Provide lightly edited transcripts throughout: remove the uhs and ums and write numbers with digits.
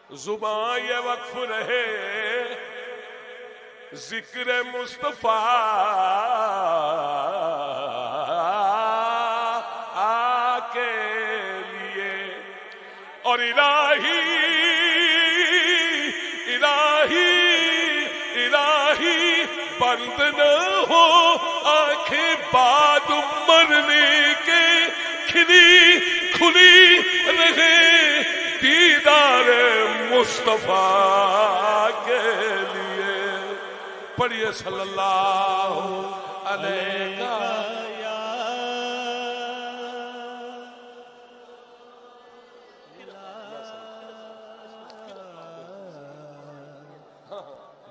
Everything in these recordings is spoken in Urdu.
زباں یہ وقف رہے ذکر مصطفیٰ کے لیے، اور الہی الہی الہی بند نہ ہو آنکھیں بعد مرنے کے، کھلی کھلی رہے دیدار مصطفیٰ کے لیے۔ پڑھیے صلی اللہ علیہ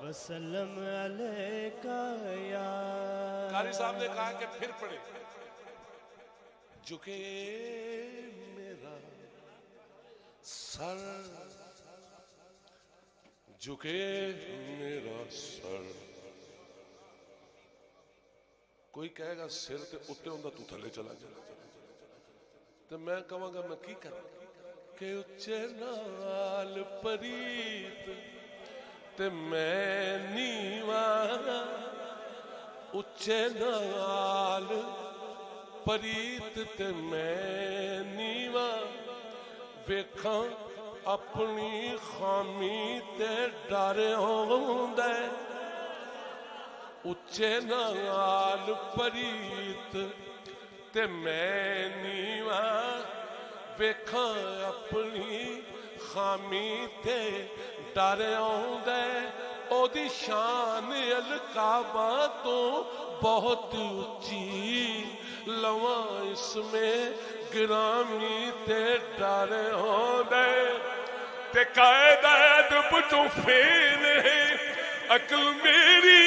وسلم علیکہ یا۔ قاری صاحب نے کہا کہ پھر پڑھے، جھکے میرا سر، جھکے میرا سر۔ کوئی کہے گا سر تے اٹھے ہوں تو تھلے چلا جائے، تو میں کہوں گا میں کی کروں کہ اچے نال پریت تے میں نیواں، اچے نال پریت تے میں نیواں، ویکھاں اپنی خامی تے ڈر ہوندے، اچے نال پریت تے میں نیواں، ویکھاں اپنی خامی تے ڈر ہوندے، او دی شان الکعبہ تو بہت اچھی، لواں اس میں گرامی تے ڈر ہوندے، تے قائد ادب تو فیل ہے عقل میری،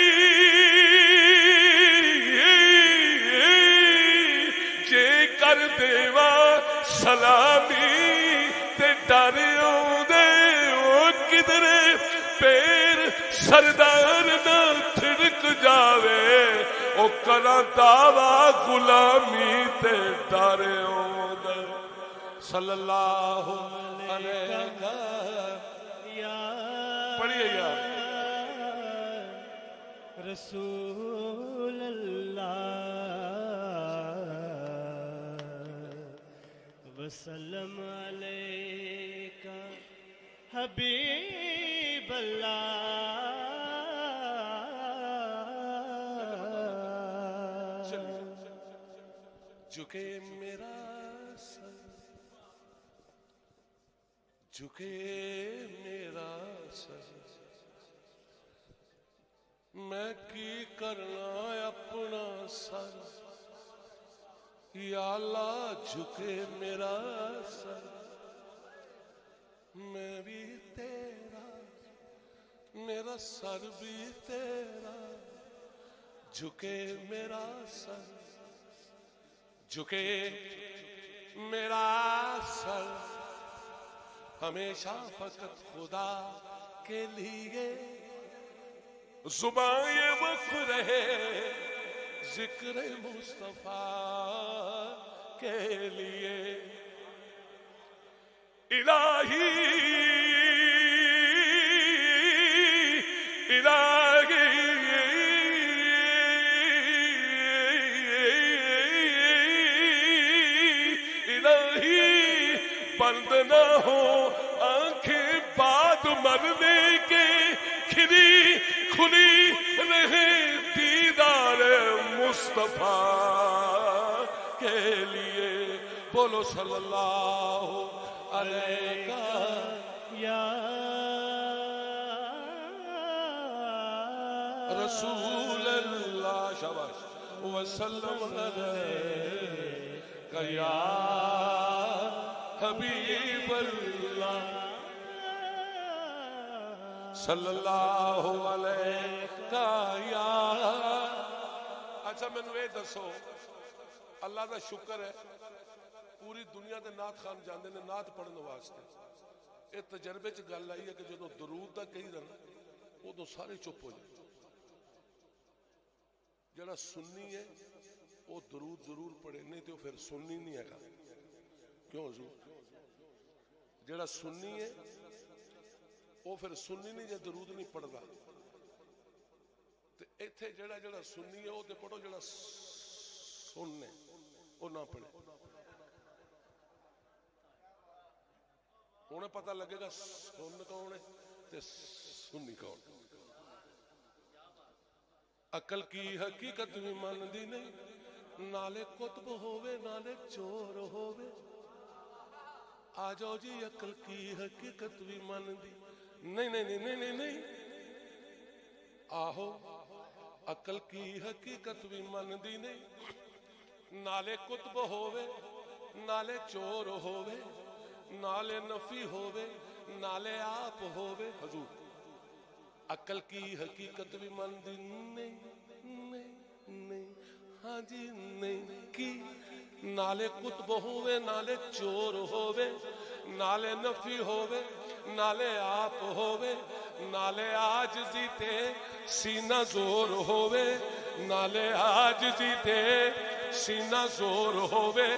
جے کر دیوا سلامی تے ڈر ہوندے، او کدھر پیر سردار نہ تھڑک جاوے، او کراں دعویٰ غلامی تے ڈر ہوندے۔ صلی اللہ علیہ یا پڑھیے یار رسول اللہ، وسلم علیکہ حبیب اللہ۔ جھکے میرا سر، جھکے میرا سر، میں کی کرنا اپنا سر، یا اللہ جھکے میرا سر، میں بھی تیرا، میرا سر بھی تیرا، جھکے میرا سر، جھکے میرا سر، ہمیشہ فقط خدا کے لیے، زباں یہ وقف رہے ذکر مصطفیٰ کے لیے، الہی الہی الہی بند نہ ہو آنکھیں بعد مرنے کے، کھلی کھلی رہے دیدار مصطفیٰ کے لیے۔ بولو صلی اللہ علیہ یا رسول اللہ، شاباش، وسلم علیہ یا حبیب اللہ، صلی اللہ علیہ یا۔ اچھا مینوں یہ دسو، اللہ دا شکر ہے پوری دنیا دے نعت خان جاندے نے نعت پڑھن واسطے، یہ تجربے چ گل آئی ہے کہ جدوں درود دا کہی دا نا ادوں سارے چپ ہو جائے۔ جڑا سنی ہے وہ درود ضرور پڑھے، نہیں تو پھر سنی نہیں ہے۔ کیوں حضور؟ جڑا سنی ہے وہ پھر سنی نہیں جے درود نہیں پڑھتا تے ایتھے جڑا جڑا سنی ہے وہ تے پڑھو، جڑا سننے وہ نہ پڑھے. انہیں پتہ لگے گا سن کون ہے تے سنی کون. عقل کی حقیقت بھی من دی نہیں، نالے کتب ہووے نالے چور ہووے. آ جاؤ جی عقل کی حقیقت بھی من دی نہیں نہیں نہیں نہیں نہیں نہیں. آہو عقل کی حقیقت بھی من دی نہیں، نالے کتب ہووے نالے چور ہووے، نالے نفی ہووے نالے آپ ہووے. حضور عقل کی حقیقت بھی من دی نہیں نہیں نہیں، ہاں جی نہیں کی. نالے کتب ہووے نالے چور ہووے، نالے نفی ہووے نالے آپ ہووے، نالے عاجزی تے سینہ زور ہووے، نالے عاجزی تے سینہ زور ہووے.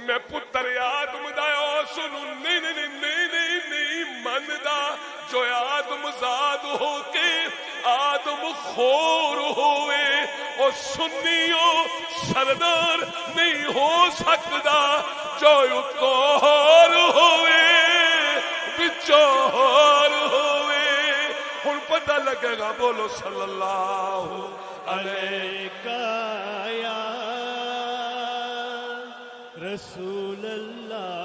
میں پتر آدم دا سنو نہیں نہیں نہیں نہیں نہیں مندا جو آدم زاد ہو کے آدم خور ہوئے او سنیو سردار نہیں ہو سکتا جو اتور ہوئے بچور ہوئے. ہن پتہ لگے گا بولو صلی اللہ علیہ یا رسول اللہ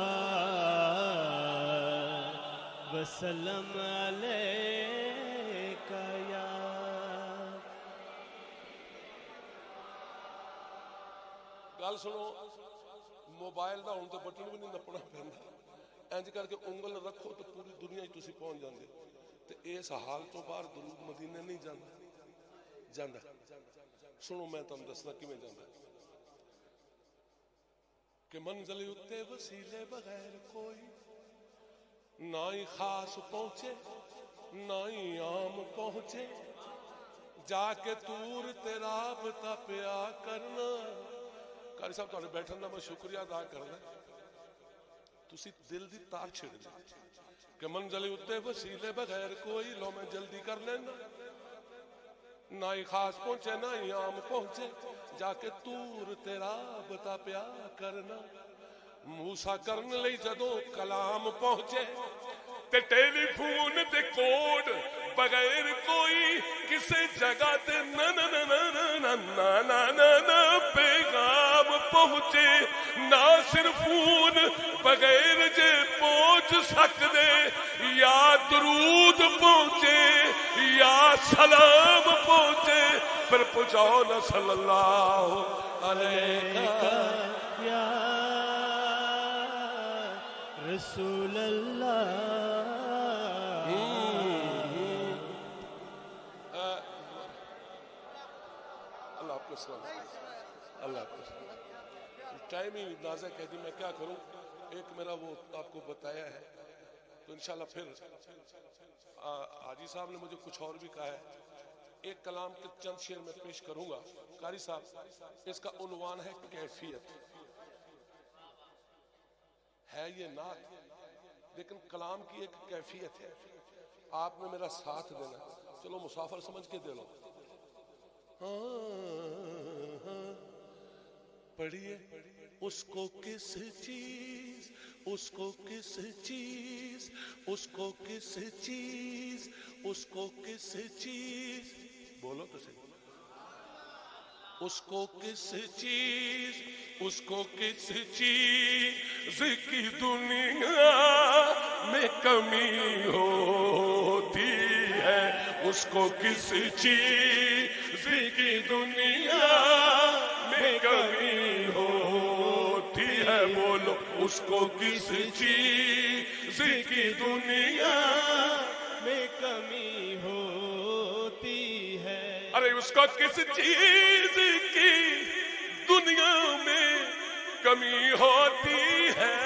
وسلم علیک یا. گل سنو، موبائل دا ہن تے بٹن بھی نہیں نپنا پیندا، انج کر کے انگل رکھو تو پوری دنیا ہی تسی پہنچ جاندے. تے اس حال تو باہر درود مدینے نہیں جاندا جاندا. سنو میں تم دسنا کیویں جاندا کہ منزل اتے وسیلے بغیر کوئی نہ ہی خاص پہنچے نہ ہی عام پہنچے، جا کے تور تیرا رابطہ پیا کرنا. قاری صاحب تہاڈے بیٹھن دا میں شکریہ ادا کرنا، تسی دل دی تار چھڑ دی کہ منزل اتے وسیلے بغیر کوئی. لو میں جلدی کر لینا، نہ ہی خاص پہنچے نہ ہی عام پہنچے، جا کے تور تیرا رابطہ پیا کرنا. موسیٰ کرن لئی جدوں کلام پہنچے تے ٹیلی فون تے کوڈ بغیر کوئی کسے جگہ تے نا نا نا نا نا نا نا نا نا پیغام پہنچے. نہ صرف فون بغیر جے پہنچ سکدے، یا درود پہنچے یا سلام پہنچے. پھر پہنچاؤ نا صلی اللہ علیہ یا رسول اللہ. اللہ آپ کو سلام. اللہ آپ کو سلام. ٹائم ہی نازک ہے جی، میں کیا کروں. ایک میرا وہ آپ کو بتایا ہے تو انشاءاللہ پھر حاجی صاحب نے مجھے کچھ اور بھی کہا ہے. ایک کلام کے چند شعر میں پیش کروں گا. قاری صاحب اس کا عنوان ہے کیفیت. ہے یہ نعت لیکن کلام کی ایک کیفیت ہے. آپ نے میرا ساتھ دینا. چلو مسافر سمجھ کے دے لو. پڑھیے اس کو کس چیز، اس کو کس چیز، اس کو کس چیز، اس کو کس چیز، بولو تو صحیح. اس کو کس چیز، اس کو کس چیز کی دنیا میں کمی ہوتی ہے. اس کو کس چیز کی دنیا میں کمی ہوتی ہے. بولو اس کو کس چیز کی دنیا میں کمی ہوتی ہے. ارے اس کو کس چیز کی دنیا میں کمی ہوتی ہے.